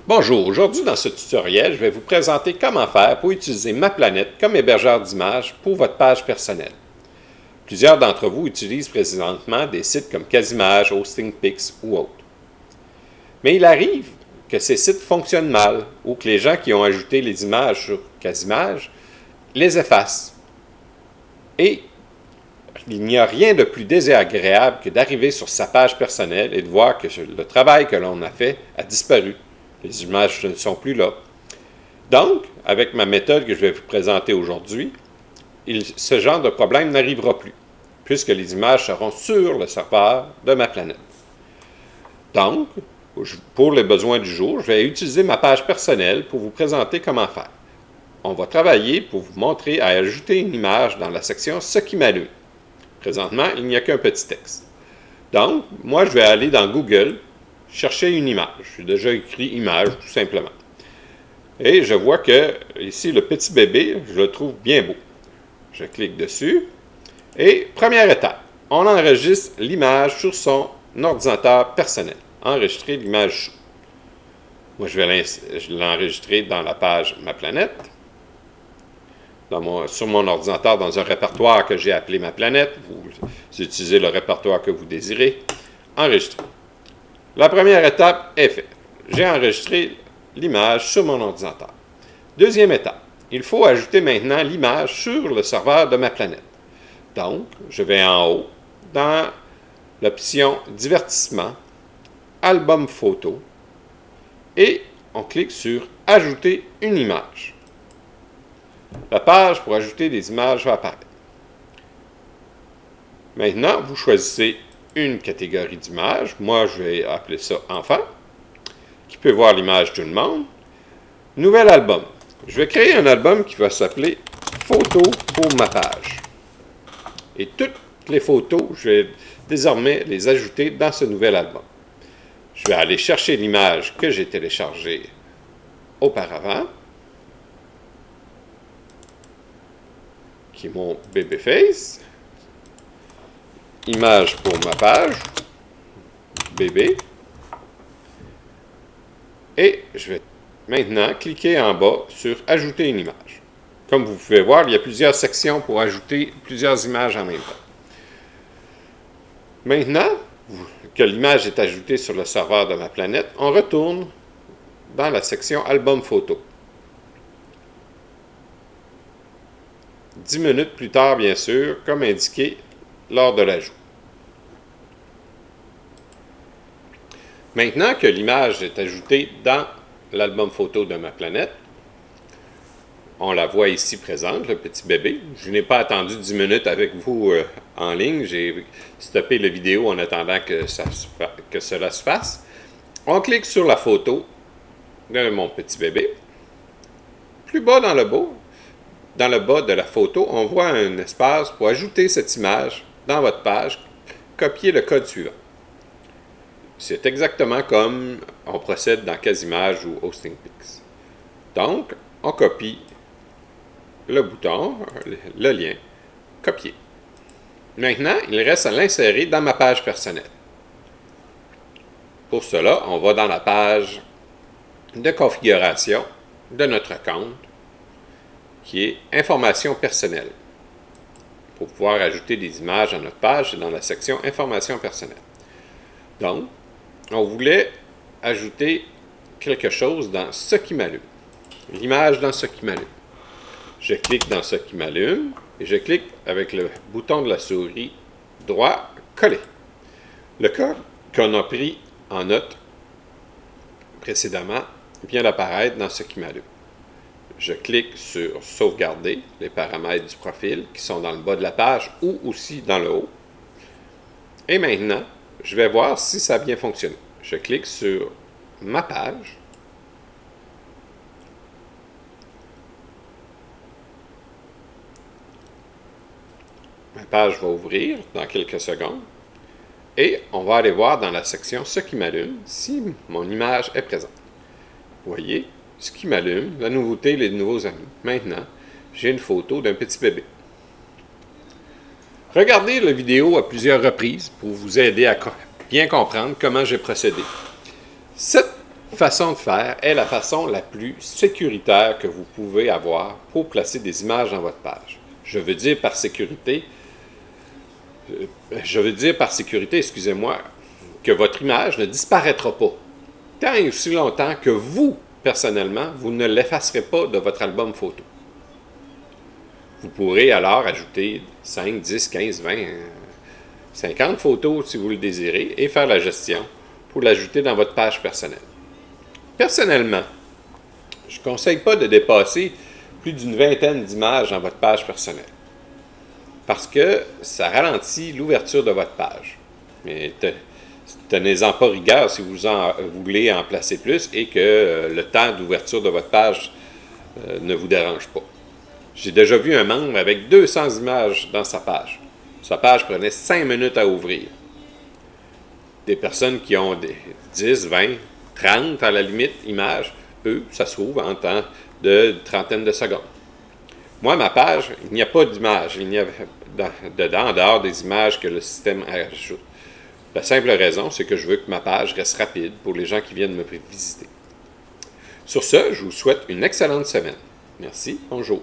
Bonjour, aujourd'hui dans ce tutoriel, je vais vous présenter comment faire pour utiliser Ma Planète comme hébergeur d'images pour votre page personnelle. Plusieurs d'entre vous utilisent présentement des sites comme Quasimage, Hostingpix ou autres. Mais il arrive que ces sites fonctionnent mal ou que les gens qui ont ajouté les images sur Quasimage les effacent. Et il n'y a rien de plus désagréable que d'arriver sur sa page personnelle et de voir que le travail que l'on a fait a disparu. Les images ne sont plus là. Donc, avec ma méthode que je vais vous présenter aujourd'hui, ce genre de problème n'arrivera plus, puisque les images seront sur le serveur de Ma Planète. Donc, pour les besoins du jour, je vais utiliser ma page personnelle pour vous présenter comment faire. On va travailler pour vous montrer à ajouter une image dans la section « Ce qui m'allume ». Présentement, il n'y a qu'un petit texte. Donc, moi, je vais aller dans Google, chercher une image. J'ai déjà écrit « image » tout simplement. Et je vois que, ici, le petit bébé, je le trouve bien beau. Je clique dessus. Et, première étape, on enregistre l'image sur son ordinateur personnel. Enregistrer l'image. Moi, je vais l'enregistrer dans la page Ma Planète. Sur mon ordinateur, dans un répertoire que j'ai appelé Ma Planète. Vous utilisez le répertoire que vous désirez. Enregistrer. La première étape est faite. J'ai enregistré l'image sur mon ordinateur. Deuxième étape, il faut ajouter maintenant l'image sur le serveur de Ma Planète. Donc, je vais en haut, dans l'option Divertissement, Album photo, et on clique sur Ajouter une image. La page pour ajouter des images va apparaître. Maintenant, vous choisissez une catégorie d'images. Moi, je vais appeler ça « Enfant », qui peut voir l'image de tout le monde. Nouvel album. Je vais créer un album qui va s'appeler « Photos pour ma page ». Et toutes les photos, je vais désormais les ajouter dans ce nouvel album. Je vais aller chercher l'image que j'ai téléchargée auparavant, qui est mon bébé face. Image pour ma page, bébé. Et je vais maintenant cliquer en bas sur « Ajouter une image ». Comme vous pouvez voir, il y a plusieurs sections pour ajouter plusieurs images en même temps. Maintenant que l'image est ajoutée sur le serveur de Ma Planète, on retourne dans la section « Album photo ». 10 minutes plus tard, bien sûr, comme indiqué lors de l'ajout. Maintenant que l'image est ajoutée dans l'album photo de Ma Planète, on la voit ici présente, le petit bébé. Je n'ai pas attendu 10 minutes avec vous en ligne. J'ai stoppé la vidéo en attendant que cela se fasse. On clique sur la photo de mon petit bébé. Plus bas dans le bas de la photo, on voit un espace pour ajouter cette image dans votre page. Copier le code suivant. C'est exactement comme on procède dans Quasimage ou Hostingpix. Donc, on copie le bouton, le lien, copier. Maintenant, il reste à l'insérer dans ma page personnelle. Pour cela, on va dans la page de configuration de notre compte, qui est Informations personnelles. Pour pouvoir ajouter des images à notre page, c'est dans la section Informations personnelles. Donc, on voulait ajouter quelque chose dans Ce qui m'allume. L'image dans Ce qui m'allume. Je clique dans Ce qui m'allume et je clique avec le bouton de la souris droit « Coller ». Le code qu'on a pris en note précédemment vient d'apparaître dans Ce qui m'allume. Je clique sur « Sauvegarder » les paramètres du profil qui sont dans le bas de la page ou aussi dans le haut. Et maintenant, je vais voir si ça a bien fonctionné. Je clique sur ma page. Ma page va ouvrir dans quelques secondes. Et on va aller voir dans la section « Ce qui m'allume » si mon image est présente. Vous voyez, ce qui m'allume, la nouveauté, les nouveaux amis. Maintenant, j'ai une photo d'un petit bébé. Regardez la vidéo à plusieurs reprises pour vous aider à bien comprendre comment j'ai procédé. Cette façon de faire est la façon la plus sécuritaire que vous pouvez avoir pour placer des images dans votre page. Je veux dire par sécurité, excusez-moi, que votre image ne disparaîtra pas. Tant et aussi longtemps que vous, personnellement, vous ne l'effacerez pas de votre album photo. Vous pourrez alors ajouter 5, 10, 15, 20, 50 photos si vous le désirez et faire la gestion pour l'ajouter dans votre page personnelle. Personnellement, je ne conseille pas de dépasser plus d'une vingtaine d'images dans votre page personnelle parce que ça ralentit l'ouverture de votre page. Mais tenez-en pas rigueur si vous voulez en placer plus et que le temps d'ouverture de votre page ne vous dérange pas. J'ai déjà vu un membre avec 200 images dans sa page. Sa page prenait 5 minutes à ouvrir. Des personnes qui ont des 10, 20, 30 à la limite images, eux, ça s'ouvre en temps de trentaine de secondes. Moi, ma page, il n'y a pas d'image. Il n'y a dedans, en dehors des images que le système ajoute. La simple raison, c'est que je veux que ma page reste rapide pour les gens qui viennent me visiter. Sur ce, je vous souhaite une excellente semaine. Merci, bonjour.